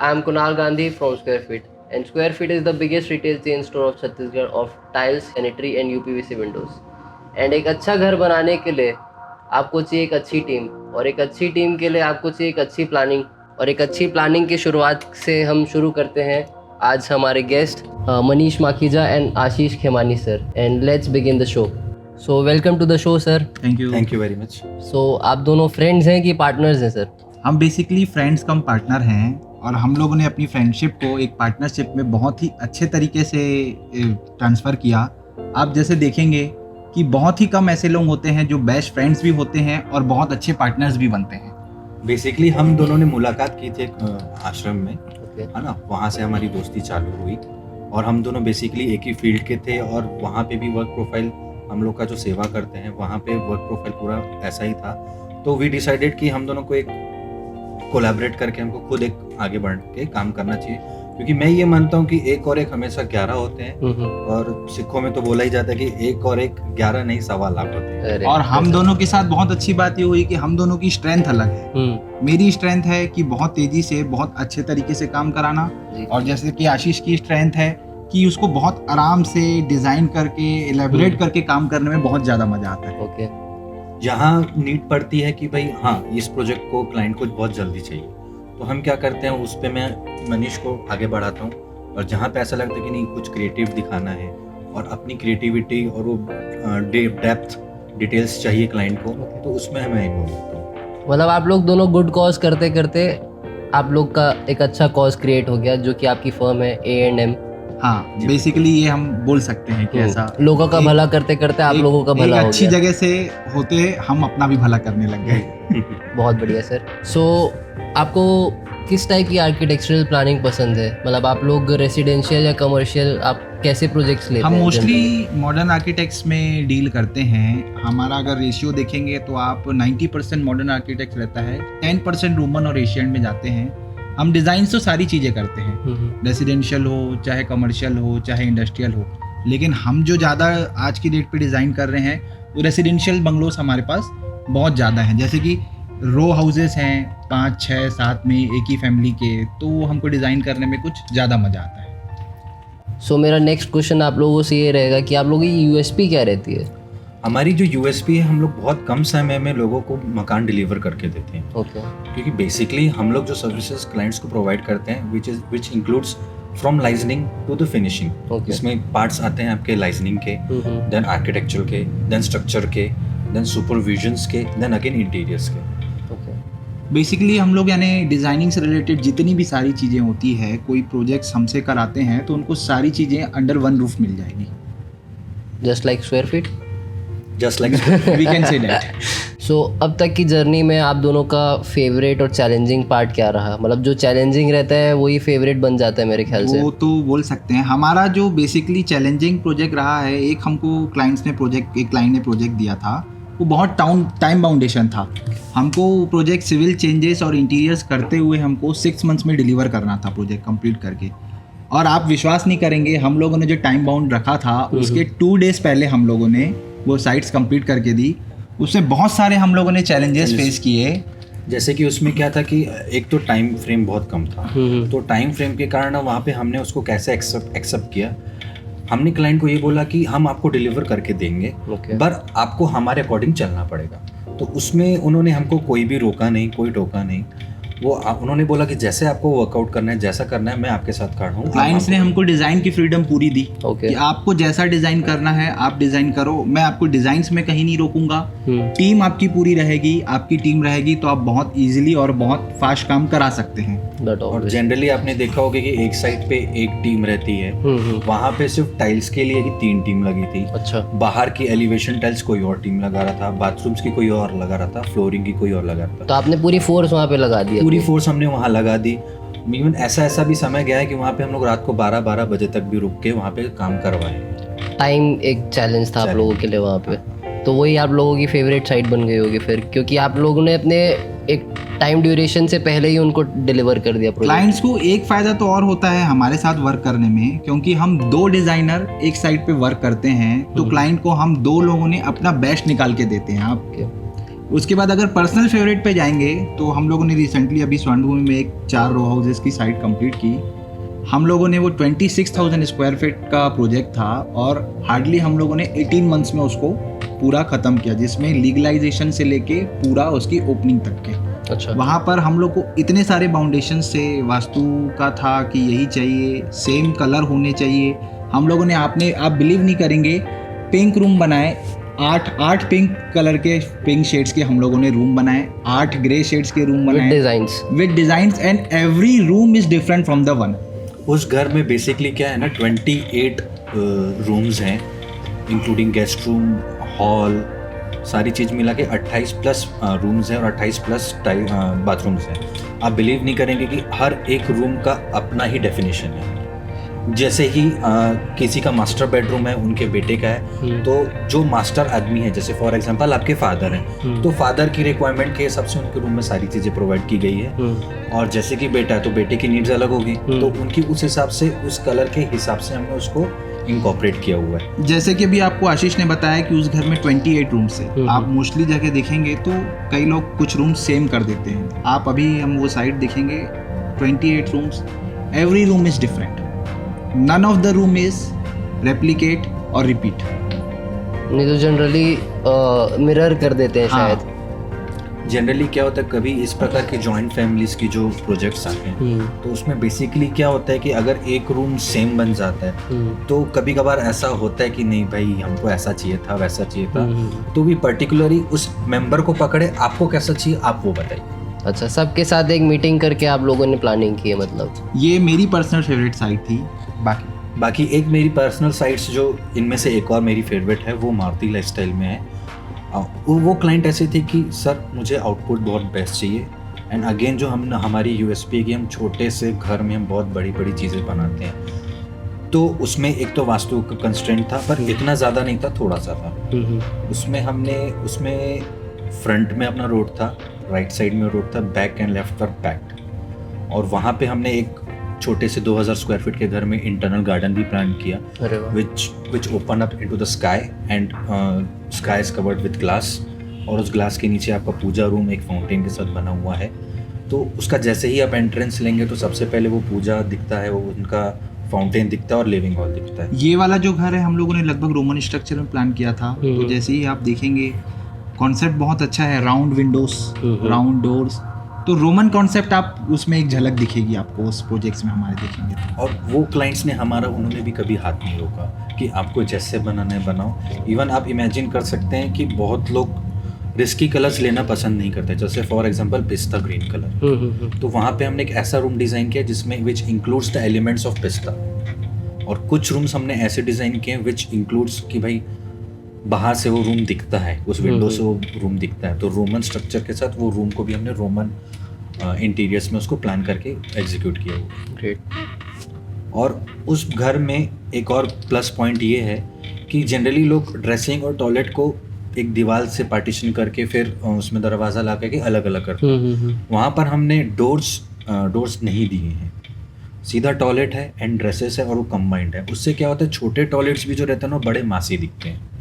I am Kunal Gandhi from Square Feet, and Square Feet is the biggest retail chain store of Chhattisgarh of tiles, sanitary and UPVC windows. And एक अच्छा घर बनाने के लिए आपको चाहिए एक अच्छी टीम, और एक अच्छी टीम के लिए आपको चाहिए एक अच्छी प्लानिंग, और एक अच्छी प्लानिंग की शुरुआत से हम शुरू करते हैं. आज हमारे guest Manish Makhija and Ashish Khemani sir, and let's begin the show. So welcome to the show sir. Thank you very much. So आप दोनों फ्रेंड्स हैं कि पार्टनर्स हैं सर? हम बेसिकली फ्रेंड्स कम पार्टनर हैं, और हम लोगों ने अपनी फ्रेंडशिप को एक पार्टनरशिप में बहुत ही अच्छे तरीके से ट्रांसफ़र किया. आप जैसे देखेंगे कि बहुत ही कम ऐसे लोग होते हैं जो बेस्ट फ्रेंड्स भी होते हैं और बहुत अच्छे पार्टनर्स भी बनते हैं. बेसिकली हम दोनों ने मुलाकात की थी एक आश्रम में, है ना. वहाँ से हमारी दोस्ती चालू हुई, और हम दोनों बेसिकली एक ही फील्ड के थे, और वहाँ पे भी वर्क प्रोफाइल हम लोग का जो सेवा करते हैं वहाँ पे वर्क प्रोफाइल पूरा ऐसा ही था. तो वी डिसाइडेड कि हम दोनों को एक कोलैबोरेट करके हमको खुद एक आगे बढ़ के काम करना चाहिए, क्योंकि मैं ये मानता हूँ कि एक और एक हमेशा 11 होते हैं, और सिखों में तो बोला ही जाता है कि एक और एक 11 नहीं 1.25 लाख होते हैं. और हम दोनों के साथ बहुत अच्छी बात ये हुई कि हम दोनों की स्ट्रेंथ अलग है. मेरी स्ट्रेंथ है कि बहुत तेजी से बहुत अच्छे तरीके से काम कराना, और जैसे कि आशीष की स्ट्रेंथ है कि उसको बहुत आराम से डिजाइन करके एलेबोरेट करके काम करने में बहुत ज्यादा मजा आता है. ओके. जहाँ नीड पड़ती है कि भाई हाँ इस प्रोजेक्ट को क्लाइंट को बहुत जल्दी चाहिए, तो हम क्या करते हैं उस पे मैं मनीष को आगे बढ़ाता हूँ, और जहाँ पे ऐसा लगता है कि नहीं कुछ क्रिएटिव दिखाना है और अपनी क्रिएटिविटी और वो डेप्थ डिटेल्स चाहिए क्लाइंट को, तो उसमें मैं इन्वॉल्व होता हूँ. मतलब आप लोग दोनों गुड कॉज करते करते आप लोग का एक अच्छा कॉज क्रिएट हो गया, जो कि आपकी फर्म है A&M. हाँ, बेसिकली ये हम बोल सकते हैं कि ऐसा लोगों का भला करते करते आप लोगों का भला हो गया. अच्छी जगह से होते हम अपना भी भला करने लग गए. बहुत बढ़िया सर. सो आपको किस टाइप की आर्किटेक्चरल प्लानिंग पसंद है? मतलब आप लोग रेसिडेंशियल या कमर्शियल, आप कैसे प्रोजेक्ट्स लेते हैं? हम मोस्टली मॉडर्न आर्किटेक्ट्स में डील करते हैं. हमारा अगर रेशियो देखेंगे तो आप 90% मॉडर्न आर्किटेक्ट्स रहता है, 10% रोमन और एशियन में जाते हैं. हम डिज़ाइन तो सारी चीज़ें करते हैं, रेसिडेंशियल हो चाहे कमर्शियल हो चाहे इंडस्ट्रियल हो, लेकिन हम जो ज़्यादा आज की डेट पे डिज़ाइन कर रहे हैं वो रेसिडेंशियल बंगलोस हमारे पास बहुत ज़्यादा हैं. जैसे कि रो हाउसेस हैं 5, 6, 7 में एक ही फैमिली के, तो हमको डिज़ाइन करने में कुछ ज़्यादा मज़ा आता है. सो मेरा नेक्स्ट क्वेश्चन आप लोगों से ये रहेगा कि आप लोगों की USP क्या रहती है? हमारी जो USP है, हम लोग बहुत कम समय में लोगों को मकान डिलीवर करके देते हैं. ओके. क्योंकि बेसिकली हम लोग जो सर्विसेज क्लाइंट्स को प्रोवाइड करते हैं which includes from liaisoning to the finishing. इसमें पार्ट्स आते हैं आपके लाइजनिंग के, देन आर्किटेक्चर के, देन स्ट्रक्चर के, देन सुपरविजन्स के, देन अगेन इंटीरियर्स के. बेसिकली हम लोग यानी डिज़ाइनिंग से रिलेटेड जितनी भी सारी चीज़ें होती है, कोई प्रोजेक्ट्स हमसे कराते हैं तो उनको सारी चीज़ें अंडर वन रूफ मिल जाएगी. Just like square feet. Just like we can say that. So अब तक की जर्नी में आप दोनों का फेवरेट और चैलेंजिंग पार्ट क्या रहा? मतलब जो चैलेंजिंग रहता है वही फेवरेट बन जाता है मेरे ख्याल से. वो तो बोल सकते हैं. हमारा जो बेसिकली चैलेंजिंग प्रोजेक्ट रहा है, एक हमको क्लाइंट ने प्रोजेक्ट दिया था, वो बहुत टाइम बाउंडेशन था. हमको प्रोजेक्ट सिविल चेंजेस और इंटीरियर्स करते हुए हमको 6 मंथ्स में डिलीवर करना था प्रोजेक्ट कंप्लीट करके. और आप विश्वास नहीं करेंगे, हम लोगों ने जो टाइम बाउंड रखा था उसके 2 डेज पहले हम लोगों ने वो साइट्स कंप्लीट करके दी. उसमें बहुत सारे हम लोगों ने चैलेंजेस फेस किए. जैसे कि उसमें क्या था कि एक तो टाइम फ्रेम बहुत कम था, तो टाइम फ्रेम के कारण वहाँ पे हमने उसको कैसे एक्सेप्ट किया. हमने क्लाइंट को ये बोला कि हम आपको डिलीवर करके देंगे, पर आपको हमारे अकॉर्डिंग चलना पड़ेगा. तो उसमें उन्होंने हमको कोई भी रोका नहीं, कोई टोका नहीं. उन्होंने बोला कि जैसे आपको वर्कआउट करना है, जैसा करना है, मैं आपके साथ खड़ा हूँ. क्लाइंट्स ने हमको डिज़ाइन की फ्रीडम पूरी दी कि आपको जैसा डिज़ाइन करना है आप डिज़ाइन करो, मैं आपको डिज़ाइंस में कहीं नहीं रोकूंगा. टीम आपकी पूरी रहेगी, आपकी टीम रहेगी, तो आप बहुत इजीली और बहुत फास्ट काम करा सकते हैं. और जनरली आपने देखा होगा कि एक साइड पे एक टीम रहती है, वहाँ पे सिर्फ टाइल्स के लिए ही 3 टीम लगी थी. अच्छा. बाहर की एलिवेशन टाइल्स कोई और टीम लगा रहा था, बाथरूम्स की कोई और लगा रहा था, फ्लोरिंग की कोई और लगा रहा था. तो आपने पूरी फोर्स वहाँ पे लगा दी? पूरी फोर्स हमने वहाँ लगा दी. इवन ऐसा भी समय गया है कि वहाँ पे हम लोग रात को 12 बजे तक भी रुक के वहाँ पे काम करवाए. टाइम एक चैलेंज था आप लोगों के लिए वहाँ पे, तो वही आप लोगों की फेवरेट साइट बन गई होगी फिर, क्योंकि आप लोगों ने अपने एक टाइम ड्यूरेशन से पहले ही उनको डिलीवर कर दिया. क्लाइंट्स को एक फ़ायदा तो और होता है हमारे साथ वर्क करने में, क्योंकि हम 2 डिज़ाइनर एक साइट पे वर्क करते हैं, तो क्लाइंट को हम 2 लोगों ने अपना बेस्ट निकाल के देते हैं. आप उसके बाद अगर पर्सनल फेवरेट पे जाएंगे तो हम लोगों ने रिसेंटली अभी स्वर्णभूमि में एक 4 रो हाउसेस की साइट कंप्लीट की। हम लोगों ने वो 26,000 स्क्वायर फीट का प्रोजेक्ट था और हार्डली हम लोगों ने 18 मंथ्स में उसको पूरा ख़त्म किया, जिसमें लीगलाइजेशन से लेके पूरा उसकी ओपनिंग तक के। अच्छा। वहाँ पर हम लोग को इतने सारे बाउंडेशन से वास्तु का था कि यही चाहिए, सेम कलर होने चाहिए। हम लोगों ने आप बिलीव नहीं करेंगे, पिंक रूम बनाए, 8 पिंक कलर के पिंक शेड्स के हम लोगों ने रूम बनाए, 8 ग्रे शेड्स के रूम बनाए with designs and every room is different from the one. उस घर में बेसिकली क्या है ना, 28 रूम्स हैं इंक्लूडिंग गेस्ट रूम, हॉल, सारी चीज़ मिला के 28 प्लस रूम्स हैं और 28 प्लस बाथरूम्स हैं। आप बिलीव नहीं करेंगे कि हर एक रूम का अपना ही डेफिनेशन है। जैसे ही किसी का मास्टर बेडरूम है, उनके बेटे का है, तो जो मास्टर आदमी है, जैसे फॉर एग्जांपल आपके फादर हैं, तो फादर की रिक्वायरमेंट के हिसाब से उनके रूम में सारी चीज़ें प्रोवाइड की गई है। और जैसे कि बेटा है तो बेटे की नीड्स अलग होगी, तो उनकी उस हिसाब से, उस कलर के हिसाब से हमने उसको इनकॉर्पोरेट किया हुआ है। जैसे कि अभी आपको आशीष ने बताया कि उस घर में 28 रूम्स है। आप मोस्टली जगह देखेंगे तो कई लोग कुछ रूम सेम कर देते हैं। आप अभी हम वो साइट देखेंगे, 28 rooms, every room is different, none of the room is replicate और रिपीट। नहीं तो जनरली मिरर कर देते हैं शायद। जनरली क्या होता है, कभी इस प्रकार की जॉइंट फैमिलीज की जो प्रोजेक्ट्स आते हैं तो उसमें बेसिकली क्या होता है कि अगर एक रूम सेम बन जाता है तो कभी कभार ऐसा होता है कि नहीं भाई हमको ऐसा चाहिए था, वैसा चाहिए था, तो भी पर्टिकुलरली उस मेंबर को पकड़े, आपको कैसा चाहिए आप वो बताइए। अच्छा, सबके साथ एक मीटिंग करके आप लोगों ने प्लानिंग की है मतलब? ये मेरी पर्सनल फेवरेट साइट थी। बाकी एक मेरी पर्सनल साइट्स जो इनमें से एक और मेरी फेवरेट है वो मारुति लाइफस्टाइल में है। वो क्लाइंट ऐसे थे कि सर मुझे आउटपुट बहुत बेस्ट चाहिए, एंड अगेन जो हम हमारी यूएसपी है कि हम छोटे से घर में हम बहुत बड़ी बड़ी चीज़ें बनाते हैं, तो उसमें एक तो वास्तु का कंस्ट्रेंट था पर इतना ज़्यादा नहीं था, थोड़ा सा था। उसमें फ्रंट में अपना रोड था, राइट साइड में रोड था, बैक एंड लेफ्ट पर पैक्ड, और वहाँ पे हमने एक छोटे से 2000 स्क्वायर फीट के घर में इंटरनल गार्डन भी प्लान किया, which open up into the sky and sky is covered with glass, और उस ग्लास के नीचे आपका पूजा रूम एक फाउंटेन के साथ बना हुआ है। तो उसका जैसे ही आप एंट्रेंस लेंगे तो सबसे पहले वो पूजा दिखता है, वो उनका फाउंटेन दिखता है और लिविंग हॉल दिखता है। ये वाला जो घर है हम लोगों ने लगभग रोमन स्ट्रक्चर में प्लान किया था, तो जैसे ही आप देखेंगे कॉन्सेप्ट बहुत अच्छा है, राउंड विंडोज, राउंड डोर्स, तो रोमन कॉन्सेप्ट आप उसमें एक झलक दिखेगी आपको उस प्रोजेक्ट्स में हमारे देखेंगे। और वो क्लाइंट्स ने उन्होंने भी कभी हाथ नहीं रोका कि आपको जैसे बनाना है बनाओ। इवन आप इमेजिन कर सकते हैं कि बहुत लोग रिस्की कलर्स लेना पसंद नहीं करते, जैसे फॉर एग्जांपल पिस्ता ग्रीन कलर, तो वहाँ पे हमने एक ऐसा रूम डिज़ाइन किया जिसमें which includes the elements of पिस्ता, और कुछ रूम्स हमने ऐसे डिज़ाइन किए विच इंक्लूड्स कि भाई बाहर से वो रूम दिखता है, उस विंडो से वो रूम दिखता है, तो रोमन स्ट्रक्चर के साथ वो रूम को भी हमने रोमन इंटीरियर्स में उसको प्लान करके एग्जीक्यूट किया हुआ। ग्रेट। और उस घर में एक और प्लस पॉइंट ये है कि जनरली लोग ड्रेसिंग और टॉयलेट को एक दीवार से पार्टीशन करके फिर उसमें दरवाज़ा ला करके अलग अलग करते हैं। वहाँ पर हमने डोर्स नहीं दिए हैं, सीधा टॉयलेट है एंड ड्रेसेस है और वो कंबाइंड है। उससे क्या होता है, छोटे टॉयलेट्स भी जो रहते हैं ना बड़े मासी दिखते हैं।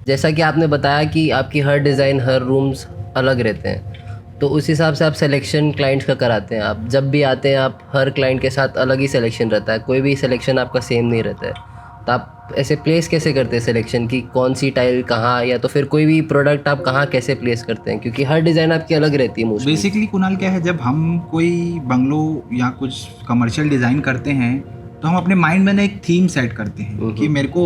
जैसा कि आपने बताया कि आपकी हर डिज़ाइन, हर रूम्स अलग रहते हैं, तो उस हिसाब से आप सिलेक्शन क्लाइंट्स का कराते हैं। आप जब भी आते हैं आप हर क्लाइंट के साथ अलग ही सिलेक्शन रहता है, कोई भी सिलेक्शन आपका सेम नहीं रहता है। तो आप ऐसे प्लेस कैसे करते हैं सिलेक्शन की, कौन सी टाइल कहाँ, या तो फिर कोई भी प्रोडक्ट आप कहाँ कैसे प्लेस करते हैं, क्योंकि हर डिज़ाइन आपकी अलग रहती है मोस्टली। बेसिकली कुणाल क्या है, जब हम कोई बंगलो या कुछ कमर्शियल डिज़ाइन करते हैं तो हम अपने माइंड में ना एक थीम सेट करते हैं कि मेरे को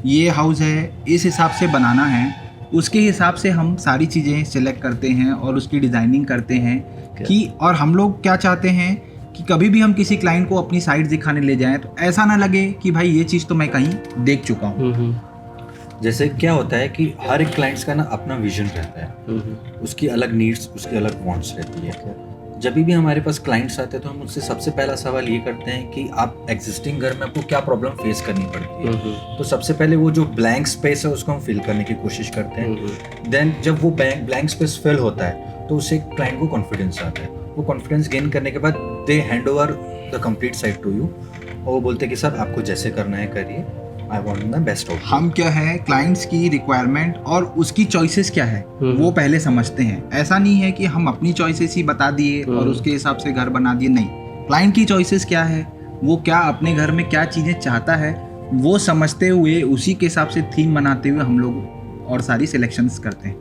ये हाउस है, इस हिसाब से बनाना है, उसके हिसाब से हम सारी चीज़ें सिलेक्ट करते हैं और उसकी डिज़ाइनिंग करते हैं कि, और हम लोग क्या चाहते हैं कि कभी भी हम किसी क्लाइंट को अपनी साइट दिखाने ले जाएं तो ऐसा ना लगे कि भाई ये चीज़ तो मैं कहीं देख चुका हूँ। जैसे क्या होता है कि हर एक क्लाइंट्स का ना अपना विजन रहता है, उसकी अलग नीड्स, उसकी अलग वांट्स रहती है। जब भी हमारे पास क्लाइंट्स आते हैं तो हम उससे सबसे पहला सवाल ये करते हैं कि आप एग्जिस्टिंग घर में आपको क्या प्रॉब्लम फेस करनी पड़ती है। तो सबसे पहले वो जो ब्लैंक स्पेस है उसको हम फिल करने की कोशिश करते हैं। देन जब वो ब्लैंक स्पेस फिल होता है तो उससे क्लाइंट को कॉन्फिडेंस आता है। वो कॉन्फिडेंस गेन करने के बाद they hand over the complete site to you, और वो बोलते हैं कि सर आपको जैसे करना है करिए, I want the best out. हम क्या है क्लाइंट्स की रिक्वायरमेंट और उसकी चॉइसेस क्या है वो पहले समझते हैं। ऐसा नहीं है कि हम अपनी चॉइसेस ही बता दिए और उसके हिसाब से घर बना दिए, नहीं। क्लाइंट की चॉइसेस क्या है, वो क्या अपने घर में क्या चीज़ें चाहता है, वो समझते हुए उसी के हिसाब से थीम बनाते हुए हम लोग और सारी सिलेक्शंस करते हैं।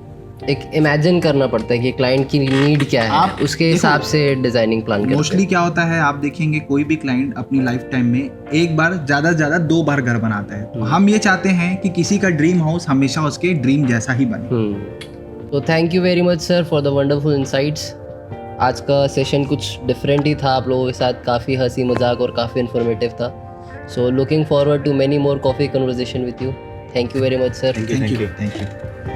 एक इमेजिन करना पड़ता है कि क्लाइंट की नीड क्या है, आप उसके देखो, हिसाब से डिजाइनिंग प्लान करते मोस्टली क्या होता है, आप देखेंगे कोई भी क्लाइंट अपनी लाइफ टाइम में एक बार ज़्यादा से ज़्यादा 2 बार घर बनाता है। तो हम ये चाहते हैं कि किसी का ड्रीम हाउस हमेशा उसके ड्रीम जैसा ही बने। तो thank you very much sir for the wonderful insights. आज का सेशन कुछ डिफरेंट ही था, आप लोगों के साथ काफ़ी हंसी मजाक और काफ़ी इन्फॉर्मेटिव था। So looking forward to many more coffee conversation with you. Thank you very much sir. Thank you. Thank you.